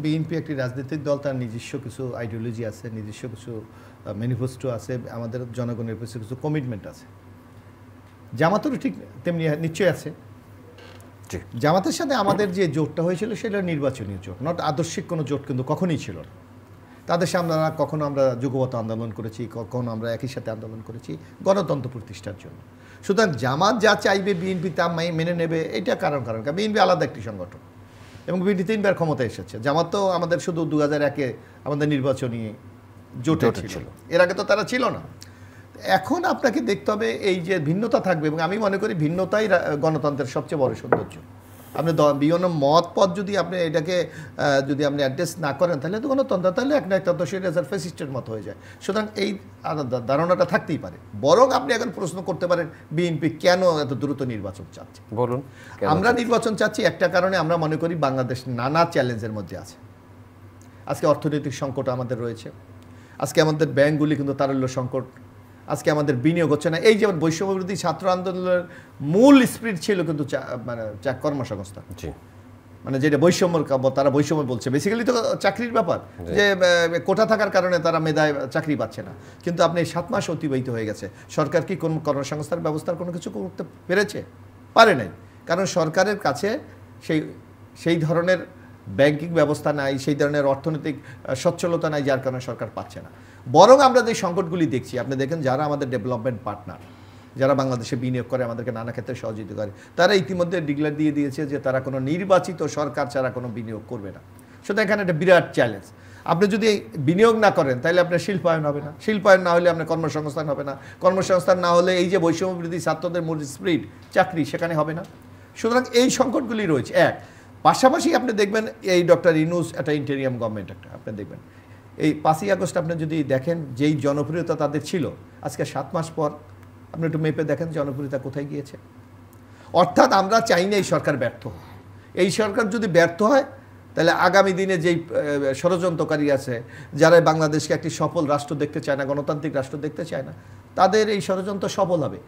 BNP একটি রাজনৈতিক দল, তার নিজস্ব কিছু আইডিওলজি আছে, নিজস্ব কিছু ম্যানিফেস্টো আছে, আমাদের জনগণের কিছু কিছু কমিটমেন্ট আছে। জামাতেরও ঠিক তেমনি নিশ্চয়ই আছে। জামাতের সাথে আমাদের যে জোটটা হয়েছিল সেটা নির্বাচনী জোট, নট আদর্শিক কোনো জোট কিন্তু কখনোই ছিল না। তাদের সামনে কখনো আমরা যুগপৎ আন্দোলন করেছি, কখনো আমরা একই সাথে আন্দোলন করেছি গণতন্ত্র প্রতিষ্ঠার জন্য। সুতরাং জামাত যা চাইবে বিএনপি তা মেনে নেবে, এটা কারণ বিএনপি আলাদা একটি সংগঠন এবং বিএনপি 3বার ক্ষমতায় এসেছে। জামাত তো আমাদের শুধু 2001-এ আমাদের নির্বাচনী জোটে ছিল, এর আগে তো তারা ছিল না। এখন আপনাকে দেখতে হবে এই যে ভিন্নতা থাকবে, এবং আমি মনে করি ভিন্নতাই গণতন্ত্রের সবচেয়ে বড় সৌন্দর্য। আপনি বিভিন্ন মত পথ যদি আপনি এটাকে যদি আপনি অ্যাড্রেস না করেন তাহলে তো গণতন্ত্র, তাহলে এক না একটা দোষের ফেসিস্টের মতো হয়ে যায়। সুতরাং এই ধারণাটা থাকতেই পারে। বরং আপনি এখন প্রশ্ন করতে পারেন বিএনপি কেন এত দ্রুত নির্বাচন চাচ্ছে। বলুন। আমরা নির্বাচন চাচ্ছি একটা কারণে, আমরা মনে করি বাংলাদেশ নানা চ্যালেঞ্জের মধ্যে আছে। আজকে অর্থনৈতিক সংকট আমাদের রয়েছে, আজকে আমাদের ব্যাংকগুলি কিন্তু তারল্য সংকট, আজকে আমাদের বিনিয়োগ হচ্ছে না। এই যেমন বৈষম্যবিরোধী ছাত্র আন্দোলনের মূল স্পিরিট ছিল কিন্তু মানে কর্মসংস্থান, মানে যেটা বৈষম্য, তারা বৈষম্য বলছে, বেসিক্যালি তো চাকরির ব্যাপার, যে কোটা থাকার কারণে তারা মেধায় চাকরি পাচ্ছে না। কিন্তু আপনি 7 মাস অতিবাহিত হয়ে গেছে, সরকার কি কোন কর্মসংস্থান ব্যবস্থার কোনো কিছু করতে পেরেছে? পারে নাই। কারণ সরকারের কাছে সেই ধরনের ব্যাংকিং ব্যবস্থা নাই, সেই ধরনের অর্থনৈতিক সচ্ছলতা নাই, যার কারণে সরকার পাচ্ছে না। বরং আমরা যে সংকটগুলি দেখছি, আপনি দেখেন যারা আমাদের ডেভেলপমেন্ট পার্টনার, যারা বাংলাদেশে বিনিয়োগ করে, আমাদেরকে নানা ক্ষেত্রে সহযোগিতা করে, তারা ইতিমধ্যে ডিক্লেয়ার দিয়ে দিয়েছে যে তারা কোনো নির্বাচিত সরকার ছাড়া কোনো বিনিয়োগ করবে না। সুতরাং এখানে একটা বিরাট চ্যালেঞ্জ। আপনি যদি বিনিয়োগ না করেন তাহলে আপনার শিল্পায়ন হবে না, শিল্পায়ন না হলে আপনার কর্মসংস্থান হবে না, কর্মসংস্থান না হলে এই যে বৈষম্যবিরোধী ছাত্রদের মূল স্পিরিট চাকরি, সেখানে হবে না। সুতরাং এই সংকটগুলি রয়েছে। পাশাপাশি আপনি দেখবেন এই ডক্টর ইউনূস একটা ইন্টেরিয়াম গভর্নমেন্ট একটা, আপনি দেখবেন এই 5ই আগস্ট আপনি যদি দেখেন যেই জনপ্রিয়তা তাদের ছিল, আজকে 7 মাস পর আপনি একটু মেপে দেখেন জনপ্রিয়তা কোথায় গিয়েছে। অর্থাৎ আমরা চাই না এই সরকার ব্যর্থ হোক। এই সরকার যদি ব্যর্থ হয় তাহলে আগামী দিনে যেই ষড়যন্ত্রকারী আছে, যারা বাংলাদেশকে একটি সফল রাষ্ট্র দেখতে চায় না, গণতান্ত্রিক রাষ্ট্র দেখতে চায় না, তাদের এই ষড়যন্ত্র সফল হবে।